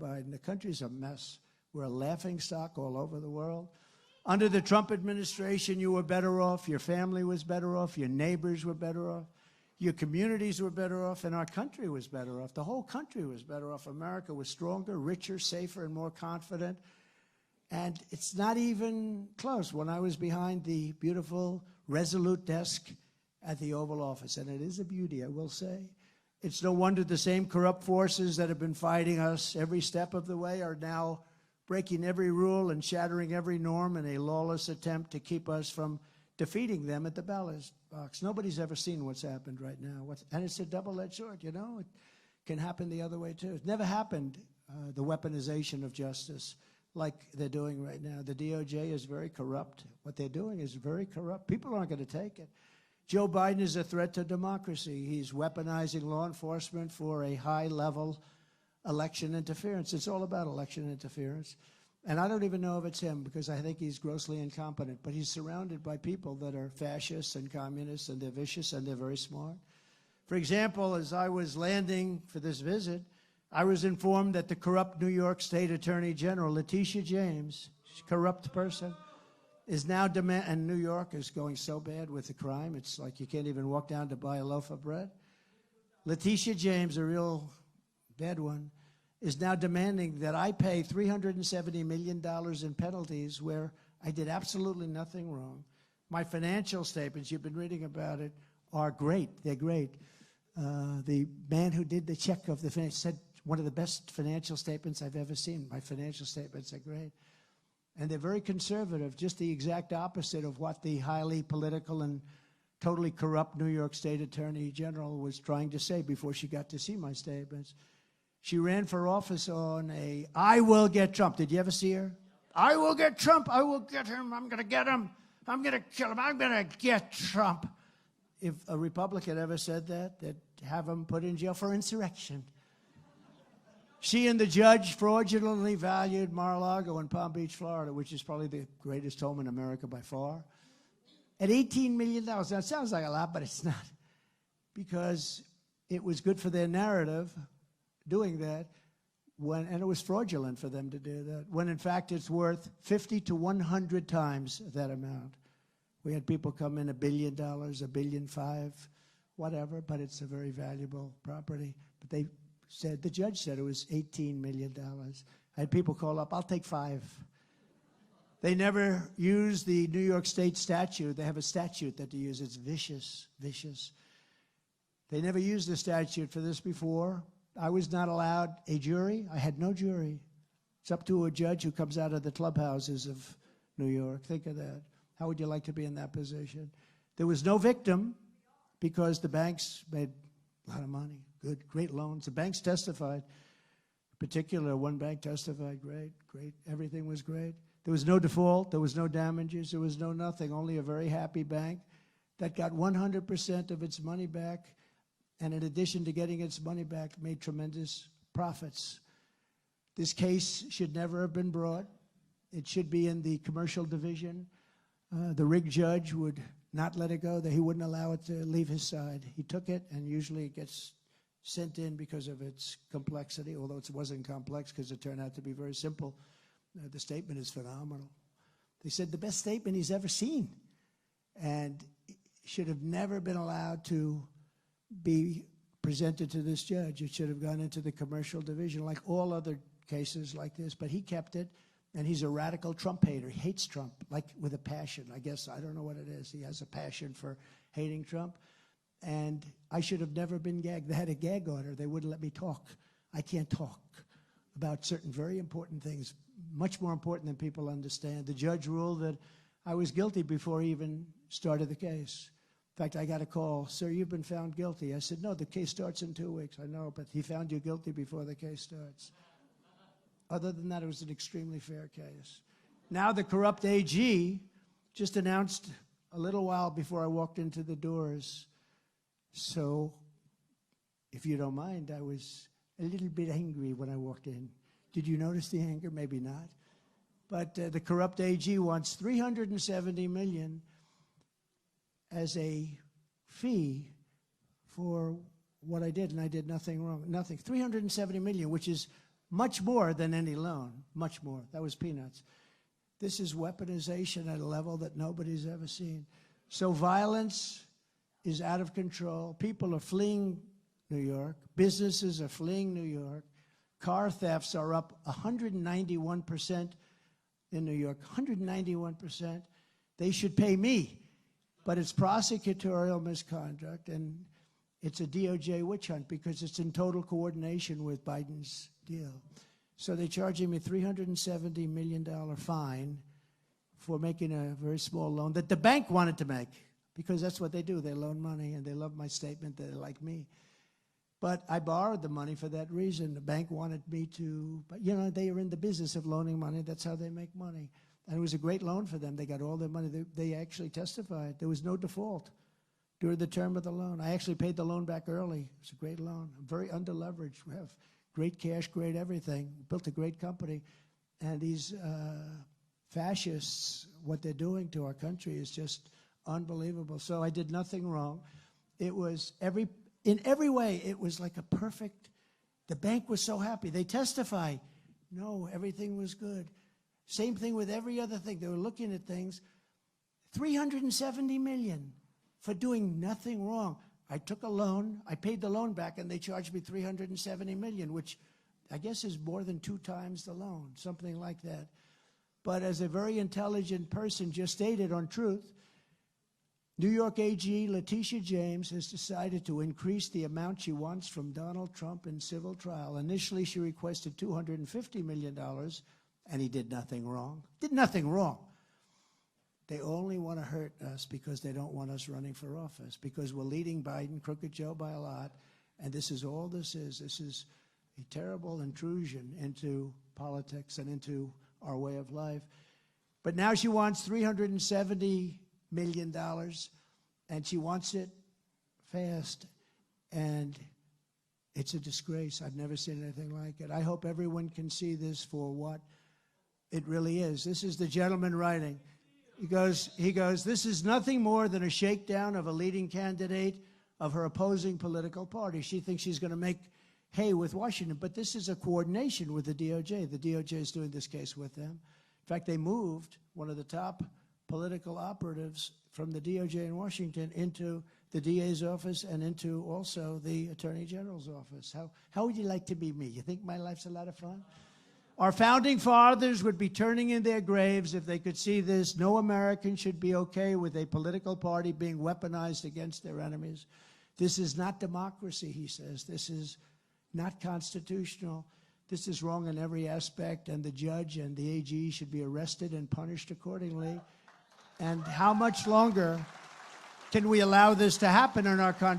Biden. The country's a mess. We're a laughingstock all over the world. Under the Trump administration, you were better off. Your family was better off. Your neighbors were better off. Your communities were better off, and our country was better off. The whole country was better off. America was stronger, richer, safer, and more confident. And it's not even close. When I was behind the beautiful, resolute desk at the Oval Office, and it is a beauty, I will say, it's no wonder the same corrupt forces that have been fighting us every step of the way are now breaking every rule and shattering every norm in a lawless attempt to keep us from defeating them at the ballot box. Nobody's ever seen what's happened right now. And it's a double-edged sword, you know? It can happen the other way, too. It's never happened, the weaponization of justice, like they're doing right now. The DOJ is very corrupt. What they're doing is very corrupt. People aren't going to take it. Joe Biden is a threat to democracy. He's weaponizing law enforcement for a high-level election interference. It's all about election interference. And I don't even know if it's him, because I think he's grossly incompetent. But he's surrounded by people that are fascists and communists, and they're vicious, and they're very smart. For example, as I was landing for this visit, I was informed that the corrupt New York State Attorney General, Letitia James, corrupt person, is now and New York is going so bad with the crime, it's like you can't even walk down to buy a loaf of bread. Letitia James, a real bad one, is now demanding that I pay $370 million in penalties where I did absolutely nothing wrong. My financial statements, you've been reading about it, are great. They're great. The man who did the check of the finance said, one of the best financial statements I've ever seen. My financial statements are great. And they're very conservative, just the exact opposite of what the highly political and totally corrupt New York State Attorney General was trying to say before she got to see my statements. She ran for office on a, I will get Trump. Did you ever see her? I will get Trump. I will get him. I'm going to get him. I'm going to kill him. I'm going to get Trump. If a Republican ever said that, they'd have him put in jail for insurrection. She and the judge fraudulently valued Mar-a-Lago in Palm Beach, Florida, which is probably the greatest home in America by far, at $18 million. Now, it sounds like a lot, but it's not, because it was good for their narrative doing that, and it was fraudulent for them to do that, when in fact it's worth 50 to 100 times that amount. We had people come in $1 billion, $1.5 billion, whatever, but it's a very valuable property. But they said, the judge said it was $18 million. I had people call up, I'll take 5. They never use the New York State statute. They have a statute that they use. It's vicious, vicious. They never used the statute for this before. I was not allowed a jury. I had no jury. It's up to a judge who comes out of the clubhouses of New York. Think of that. How would you like to be in that position? There was no victim because the banks made a lot of money. Good, great loans. The banks testified. In particular, one bank testified, great, everything was great. There was no default, there was no damages, there was no nothing, only a very happy bank that got 100% of its money back, and in addition to getting its money back, made tremendous profits. This case should never have been brought. It should be in the commercial division. The rig judge would not let it go, that he wouldn't allow it to leave his side. He took it, and usually it gets sent in because of its complexity, although it wasn't complex because it turned out to be very simple. The statement is phenomenal. They said the best statement he's ever seen, and should have never been allowed to be presented to this judge. It should have gone into the commercial division like all other cases like this, but he kept it, and he's a radical Trump hater. He hates Trump, like with a passion, I guess. I don't know what it is. He has a passion for hating Trump. And I should have never been gagged. They had a gag order. They wouldn't let me talk. I can't talk about certain very important things, much more important than people understand. The judge ruled that I was guilty before he even started the case. In fact, I got a call, sir, you've been found guilty. I said, no, the case starts in 2 weeks. I know, but he found you guilty before the case starts. Other than that, it was an extremely fair case. Now the corrupt AG just announced a little while before I walked into the doors. So, if you don't mind, I was a little bit angry when I walked in. Did you notice the anger? Maybe not. But the corrupt AG wants $370 million as a fee for what I did, and I did nothing wrong. Nothing. $370 million, which is much more than any loan, much more. That was peanuts. This is weaponization at a level that nobody's ever seen. So violence is out of control. People are fleeing New York. Businesses are fleeing New York. Car thefts are up 191% in New York, 191%. They should pay me, but it's prosecutorial misconduct, and it's a DOJ witch hunt because it's in total coordination with Biden's deal. So they're charging me $370 million fine for making a very small loan that the bank wanted to make, because that's what they do. They loan money, and they love my statement that they like me. But I borrowed the money for that reason. The bank wanted me to, but you know, they are in the business of loaning money. That's how they make money. And it was a great loan for them. They got all their money. They actually testified. There was no default during the term of the loan. I actually paid the loan back early. It's a great loan. I'm very under-leveraged. We have great cash, great everything. Built a great company. And these fascists, what they're doing to our country is just unbelievable. So I did nothing wrong. It was in every way, it was like a perfect, the bank was so happy. They testify, no, everything was good. Same thing with every other thing. They were looking at things. $370 million for doing nothing wrong. I took a loan, I paid the loan back, and they charged me $370 million, which I guess is more than 2 times the loan, something like that. But as a very intelligent person just stated on Truth, New York AG Letitia James has decided to increase the amount she wants from Donald Trump in civil trial. Initially, she requested $250 million, and he did nothing wrong. Did nothing wrong. They only want to hurt us because they don't want us running for office, because we're leading Biden, Crooked Joe, by a lot, and this is all this is. This is a terrible intrusion into politics and into our way of life. But now she wants $370 million, and she wants it fast, and it's a disgrace. I've never seen anything like it. I hope everyone can see this for what it really is. This is the gentleman writing. He goes, this is nothing more than a shakedown of a leading candidate of her opposing political party. She thinks she's going to make hay with Washington, but this is a coordination with the DOJ. The DOJ is doing this case with them. In fact, they moved one of the top political operatives from the DOJ in Washington into the DA's office and into also the Attorney General's office. How would you like to be me? You think my life's a lot of fun? Our founding fathers would be turning in their graves if they could see this. No American should be okay with a political party being weaponized against their enemies. This is not democracy, he says. This is not constitutional. This is wrong in every aspect, and the judge and the AG should be arrested and punished accordingly. And how much longer can we allow this to happen in our country?